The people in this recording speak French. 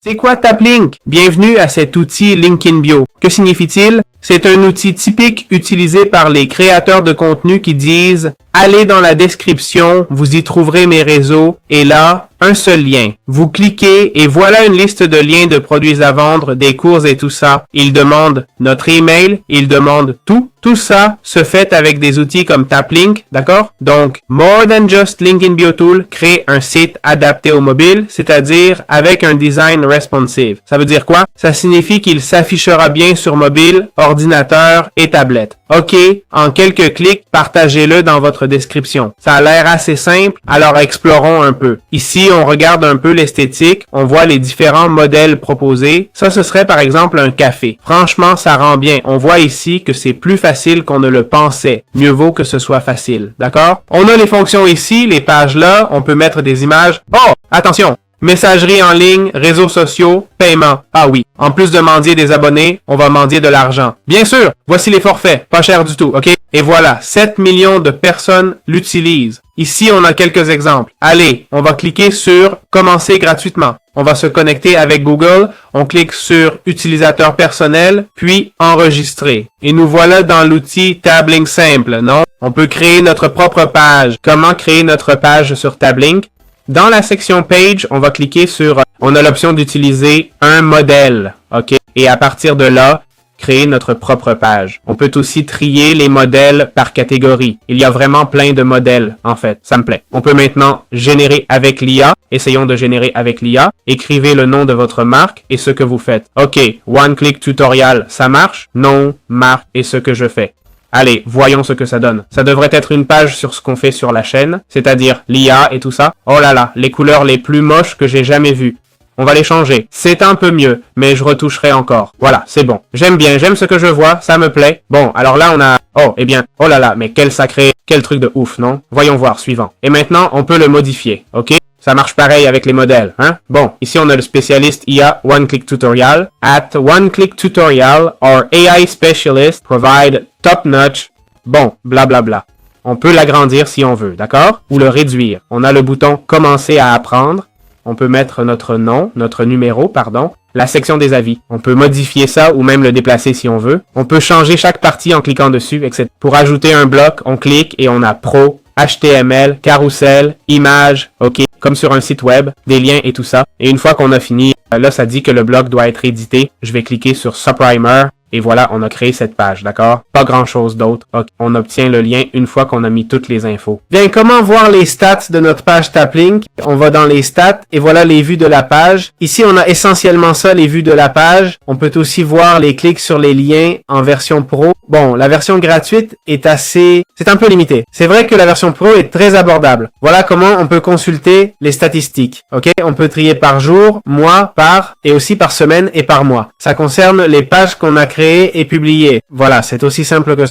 C'est quoi TapLink? Bienvenue à cet outil Link in Bio. Que signifie-t-il? C'est un outil typique utilisé par les créateurs de contenu qui disent « Allez dans la description, vous y trouverez mes réseaux, et là, un seul lien. Vous cliquez et voilà une liste de liens de produits à vendre, des cours et tout ça. Ils demandent notre email, ils demandent tout. Tout ça se fait avec des outils comme TapLink, d'accord? Donc, more than just Link in Bio Tool crée un site adapté au mobile, c'est-à-dire avec un design responsive. Ça veut dire quoi? Ça signifie qu'il s'affichera bien sur mobile, ordinateur et tablette. OK, en quelques clics, partagez-le dans votre description. Ça a l'air assez simple, alors explorons un peu. Ici, on regarde un peu l'esthétique, on voit les différents modèles proposés. Ça, ce serait par exemple un café. Franchement, ça rend bien. On voit ici que c'est plus facile qu'on ne le pensait. Mieux vaut que ce soit facile, d'accord? On a les fonctions ici, les pages là, on peut mettre des images. Oh, attention! Messagerie en ligne, réseaux sociaux, paiement. Ah oui. En plus de mendier des abonnés, on va mendier de l'argent. Bien sûr, voici les forfaits. Pas cher du tout, ok? Et voilà, 7 millions de personnes l'utilisent. Ici, on a quelques exemples. Allez, on va cliquer sur « Commencer gratuitement ». On va se connecter avec Google. On clique sur « Utilisateur personnel », puis « Enregistrer ». Et nous voilà dans l'outil TapLink simple, non? On peut créer notre propre page. Comment créer notre page sur TapLink? Dans la section Page, on va cliquer sur on a l'option d'utiliser un modèle, ok? Et à partir de là, créer notre propre page. On peut aussi trier les modèles par catégorie. Il y a vraiment plein de modèles, en fait. Ça me plaît. On peut maintenant générer avec l'IA. Essayons de générer avec l'IA. Écrivez le nom de votre marque et ce que vous faites. OK, One Click Tutorial, ça marche? Nom, marque et ce que je fais. Allez, voyons ce que ça donne. Ça devrait être une page sur ce qu'on fait sur la chaîne, c'est-à-dire l'IA et tout ça. Oh là là, les couleurs les plus moches que j'ai jamais vues. On va les changer. C'est un peu mieux, mais je retoucherai encore. Voilà, c'est bon. J'aime bien, j'aime ce que je vois, ça me plaît. Bon, alors là on a... Oh, eh bien, oh là là, mais quel sacré, quel truc de ouf, non? Voyons voir, suivant. Et maintenant, on peut le modifier, ok? Ça marche pareil avec les modèles, hein? Bon, ici on a le spécialiste IA One Click Tutorial. At One Click Tutorial, our AI specialist provide top-notch, bon, blablabla. On peut l'agrandir si on veut, d'accord? Ou le réduire. On a le bouton « Commencer à apprendre ». On peut mettre notre nom, notre numéro, pardon. La section des avis. On peut modifier ça ou même le déplacer si on veut. On peut changer chaque partie en cliquant dessus, etc. Pour ajouter un bloc, on clique et on a Pro, HTML, carousel, image, ok, comme sur un site web, des liens et tout ça. Et une fois qu'on a fini, là ça dit que le bloc doit être édité. Je vais cliquer sur Subprimer. Et voilà, on a créé cette page, d'accord? Pas grand-chose d'autre. Okay. On obtient le lien une fois qu'on a mis toutes les infos. Bien, comment voir les stats de notre page TapLink? On va dans les stats et voilà les vues de la page. Ici, on a essentiellement ça, les vues de la page. On peut aussi voir les clics sur les liens en version pro. Bon, la version gratuite est c'est un peu limité. C'est vrai que la version pro est très abordable. Voilà comment on peut consulter les statistiques. Ok? On peut trier par jour, mois, par, et aussi par semaine et par mois. Ça concerne les pages qu'on a créées et publiées. Voilà, c'est aussi simple que ça.